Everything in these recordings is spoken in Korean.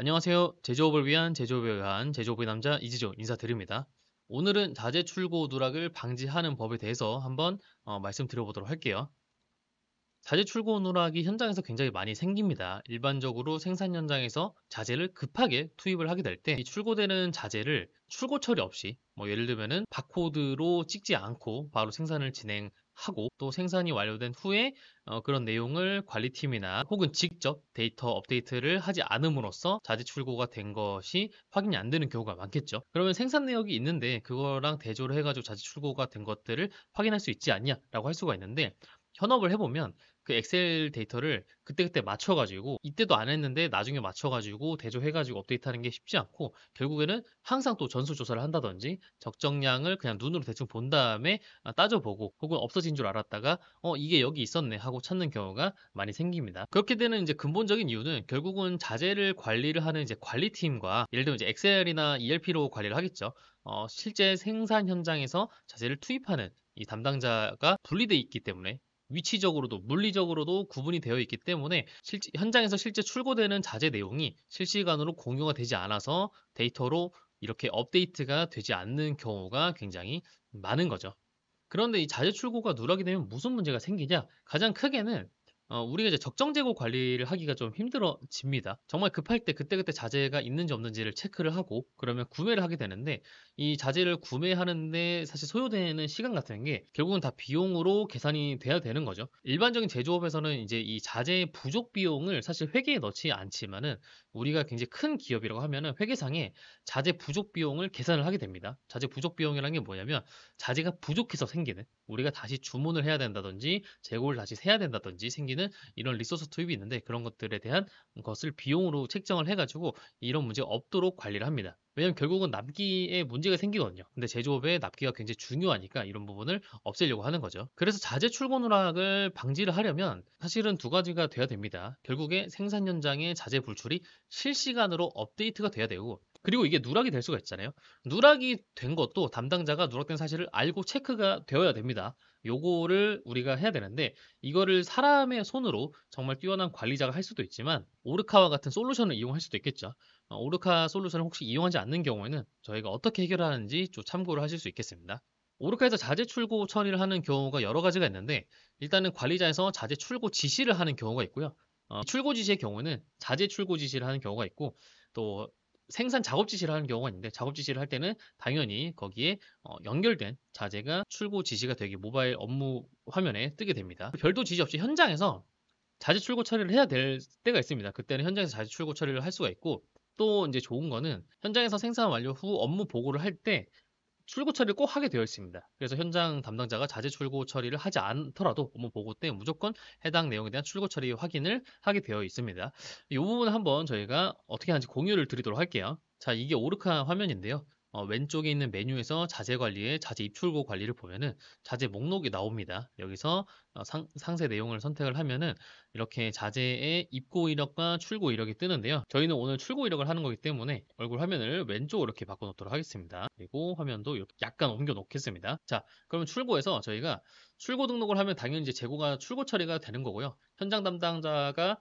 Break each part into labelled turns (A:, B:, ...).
A: 안녕하세요. 제조업을 위한 제조업에 의한 제조업의 남자 이지조 인사드립니다. 오늘은 자재 출고 누락을 방지하는 법에 대해서 한번 말씀드려보도록 할게요. 자재 출고 누락이 현장에서 굉장히 많이 생깁니다. 일반적으로 생산 현장에서 자재를 급하게 투입을 하게 될 때 이 출고되는 자재를 출고 처리 없이 예를 들면은 바코드로 찍지 않고 바로 생산을 진행하고 또 생산이 완료된 후에 그런 내용을 관리팀이나 혹은 직접 데이터 업데이트를 하지 않음으로써 자재 출고가 된 것이 확인이 안 되는 경우가 많겠죠. 그러면 생산 내역이 있는데 그거랑 대조를 해가지고 자재 출고가 된 것들을 확인할 수 있지 않냐라고 할 수가 있는데, 현업을 해보면 그 엑셀 데이터를 그때그때 맞춰가지고 이때도 안 했는데 나중에 맞춰가지고 대조해가지고 업데이트하는 게 쉽지 않고, 결국에는 항상 또 전수조사를 한다든지 적정량을 그냥 눈으로 대충 본 다음에 따져보고, 혹은 없어진 줄 알았다가 이게 여기 있었네 하고 찾는 경우가 많이 생깁니다. 그렇게 되는 이제 근본적인 이유는 결국은 자재를 관리를 하는 이제 관리팀과, 예를 들면 이제 엑셀이나 ERP로 관리를 하겠죠. 실제 생산 현장에서 자재를 투입하는 이 담당자가 분리돼 있기 때문에, 위치적으로도 물리적으로도 구분이 되어 있기 때문에 현장에서 실제 출고되는 자재 내용이 실시간으로 공유가 되지 않아서 데이터로 이렇게 업데이트가 되지 않는 경우가 굉장히 많은 거죠. 그런데 이 자재 출고가 누락이 되면 무슨 문제가 생기냐? 가장 크게는 우리가 이제 적정 재고 관리를 하기가 좀 힘들어집니다. 정말 급할 때 그때그때 자재가 있는지 없는지를 체크를 하고 그러면 구매를 하게 되는데, 이 자재를 구매하는데 사실 소요되는 시간 같은 게 결국은 다 비용으로 계산이 돼야 되는 거죠. 일반적인 제조업에서는 이제 이 자재 부족 비용을 사실 회계에 넣지 않지만은, 우리가 굉장히 큰 기업이라고 하면은 회계상에 자재 부족 비용을 계산을 하게 됩니다. 자재 부족 비용이라는 게 뭐냐면, 자재가 부족해서 생기는, 우리가 다시 주문을 해야 된다든지 재고를 다시 세야 된다든지 생기는 이런 리소스 투입이 있는데, 그런 것들에 대한 것을 비용으로 책정을 해가지고 이런 문제가 없도록 관리를 합니다. 왜냐면 결국은 납기에 문제가 생기거든요. 근데 제조업에 납기가 굉장히 중요하니까 이런 부분을 없애려고 하는 거죠. 그래서 자재 출고 누락을 방지를 하려면 사실은 두 가지가 돼야 됩니다. 결국에 생산 현장의 자재 불출이 실시간으로 업데이트가 돼야 되고, 그리고 이게 누락이 될 수가 있잖아요. 누락이 된 것도 담당자가 누락된 사실을 알고 체크가 되어야 됩니다. 요거를 우리가 해야 되는데, 이거를 사람의 손으로 정말 뛰어난 관리자가 할 수도 있지만 오르카와 같은 솔루션을 이용할 수도 있겠죠. 오르카 솔루션을 혹시 이용하지 않는 경우에는 저희가 어떻게 해결하는지 좀 참고를 하실 수 있겠습니다. 오르카에서 자재 출고 처리를 하는 경우가 여러 가지가 있는데, 일단은 관리자에서 자재 출고 지시를 하는 경우가 있고요. 출고 지시의 경우는 자재 출고 지시를 하는 경우가 있고, 또 생산 작업 지시를 하는 경우가 있는데, 작업 지시를 할 때는 당연히 거기에 연결된 자재가 출고 지시가 되기 모바일 업무 화면에 뜨게 됩니다. 별도 지시 없이 현장에서 자재 출고 처리를 해야 될 때가 있습니다. 그때는 현장에서 자재 출고 처리를 할 수가 있고, 또 이제 좋은 거는 현장에서 생산 완료 후 업무 보고를 할 때 출고 처리를 꼭 하게 되어 있습니다. 그래서 현장 담당자가 자재 출고 처리를 하지 않더라도 업무 보고 때 무조건 해당 내용에 대한 출고 처리 확인을 하게 되어 있습니다. 이 부분을 한번 저희가 어떻게 하는지 공유를 드리도록 할게요. 자, 이게 오르카 화면인데요. 왼쪽에 있는 메뉴에서 자재 관리에 자재 입출고 관리를 보면은 자재 목록이 나옵니다. 여기서 상세 내용을 선택을 하면은 이렇게 자재의 입고 이력과 출고 이력이 뜨는데요. 저희는 오늘 출고 이력을 하는 거기 때문에 얼굴 화면을 왼쪽으로 이렇게 바꿔 놓도록 하겠습니다. 그리고 화면도 이렇게 약간 옮겨 놓겠습니다. 자, 그러면 출고에서 저희가 출고 등록을 하면 당연히 이제 재고가 출고 처리가 되는 거고요. 현장 담당자가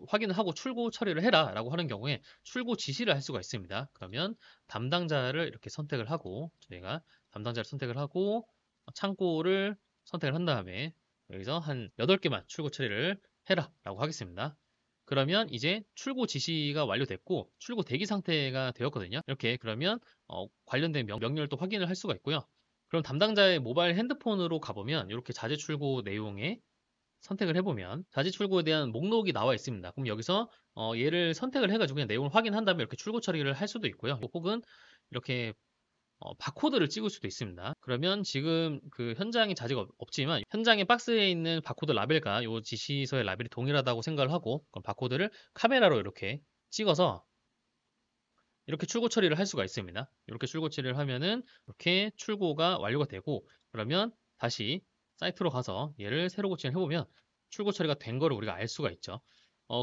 A: 확인을 하고 출고 처리를 해라 라고 하는 경우에 출고 지시를 할 수가 있습니다. 그러면 담당자를 이렇게 선택을 하고, 저희가 담당자를 선택을 하고 창고를 선택을 한 다음에 여기서 한 8개만 출고 처리를 해라 라고 하겠습니다. 그러면 이제 출고 지시가 완료됐고 출고 대기 상태가 되었거든요. 이렇게 그러면 관련된 명령을 또 확인을 할 수가 있고요. 그럼 담당자의 모바일 핸드폰으로 가보면 이렇게 자재 출고 내용에 선택을 해보면 자재 출고에 대한 목록이 나와 있습니다. 그럼 여기서 얘를 선택을 해가지고 그냥 내용을 확인한 다음에 이렇게 출고 처리를 할 수도 있고요. 혹은 이렇게 바코드를 찍을 수도 있습니다. 그러면 지금 그 현장에 자재가 없지만 현장의 박스에 있는 바코드 라벨과 이 지시서의 라벨이 동일하다고 생각을 하고, 그럼 바코드를 카메라로 이렇게 찍어서 이렇게 출고 처리를 할 수가 있습니다. 이렇게 출고 처리를 하면은 이렇게 출고가 완료가 되고, 그러면 다시 사이트로 가서 얘를 새로 고침을 해보면 출고 처리가 된 거를 우리가 알 수가 있죠.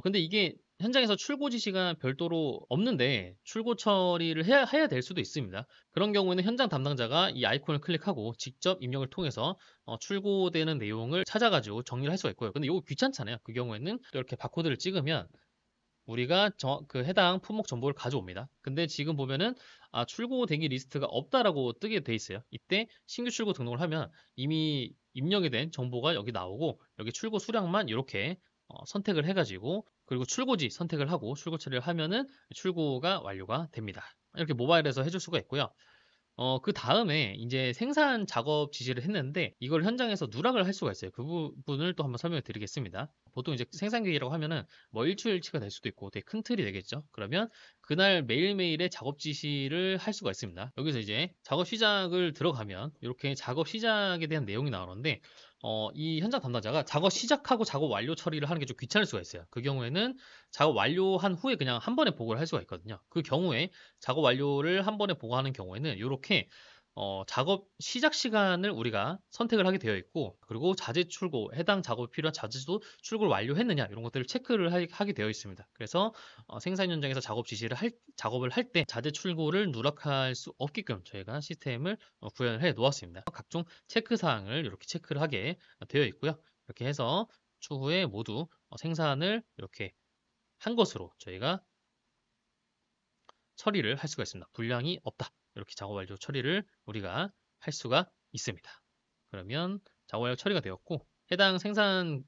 A: 근데 이게 현장에서 출고 지시가 별도로 없는데 출고 처리를 해야 될 수도 있습니다. 그런 경우에는 현장 담당자가 이 아이콘을 클릭하고 직접 입력을 통해서 출고되는 내용을 찾아가지고 정리를 할 수가 있고요. 근데 이거 귀찮잖아요. 그 경우에는 또 이렇게 바코드를 찍으면 우리가 그 해당 품목 정보를 가져옵니다. 근데 지금 보면은 출고 대기 리스트가 없다라고 뜨게 돼 있어요. 이때 신규 출고 등록을 하면 이미 입력이 된 정보가 여기 나오고 여기 출고 수량만 이렇게 선택을 해가지고 그리고 출고지 선택을 하고 출고 처리를 하면은 출고가 완료가 됩니다. 이렇게 모바일에서 해줄 수가 있고요. 그 다음에 이제 생산 작업 지시를 했는데 이걸 현장에서 누락을 할 수가 있어요. 그 부분을 또 한번 설명을 드리겠습니다. 보통 이제 생산계획이라고 하면은 뭐 일주일치가 될 수도 있고 되게 큰 틀이 되겠죠. 그러면 그날 매일매일의 작업 지시를 할 수가 있습니다. 여기서 이제 작업 시작을 들어가면 이렇게 작업 시작에 대한 내용이 나오는데 이 현장 담당자가 작업 시작하고 작업 완료 처리를 하는 게 좀 귀찮을 수가 있어요. 그 경우에는 작업 완료한 후에 그냥 한 번에 보고를 할 수가 있거든요. 그 경우에 작업 완료를 한 번에 보고하는 경우에는 이렇게 작업 시작 시간을 우리가 선택을 하게 되어 있고 그리고 자재 출고, 해당 작업이 필요한 자재도 출고를 완료했느냐 이런 것들을 체크를 하게 되어 있습니다. 그래서 생산 현장에서 작업을 할 때 자재 출고를 누락할 수 없게끔 저희가 시스템을 구현을 해 놓았습니다. 각종 체크 사항을 이렇게 체크를 하게 되어 있고요. 이렇게 해서 추후에 모두 생산을 이렇게 한 것으로 저희가 처리를 할 수가 있습니다. 불량이 없다. 이렇게 작업 완료 처리를 우리가 할 수가 있습니다. 그러면 작업 완료 처리가 되었고 해당 생산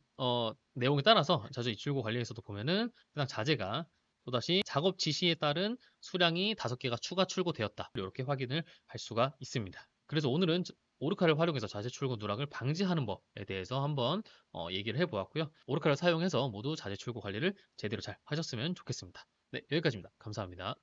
A: 내용에 따라서 자재 입출고 관리에서도 보면은 해당 자재가 또다시 작업 지시에 따른 수량이 5개가 추가 출고되었다. 이렇게 확인을 할 수가 있습니다. 그래서 오늘은 오르카를 활용해서 자재 출고 누락을 방지하는 법에 대해서 한번 얘기를 해보았고요. 오르카를 사용해서 모두 자재 출고 관리를 제대로 잘 하셨으면 좋겠습니다. 네, 여기까지입니다. 감사합니다.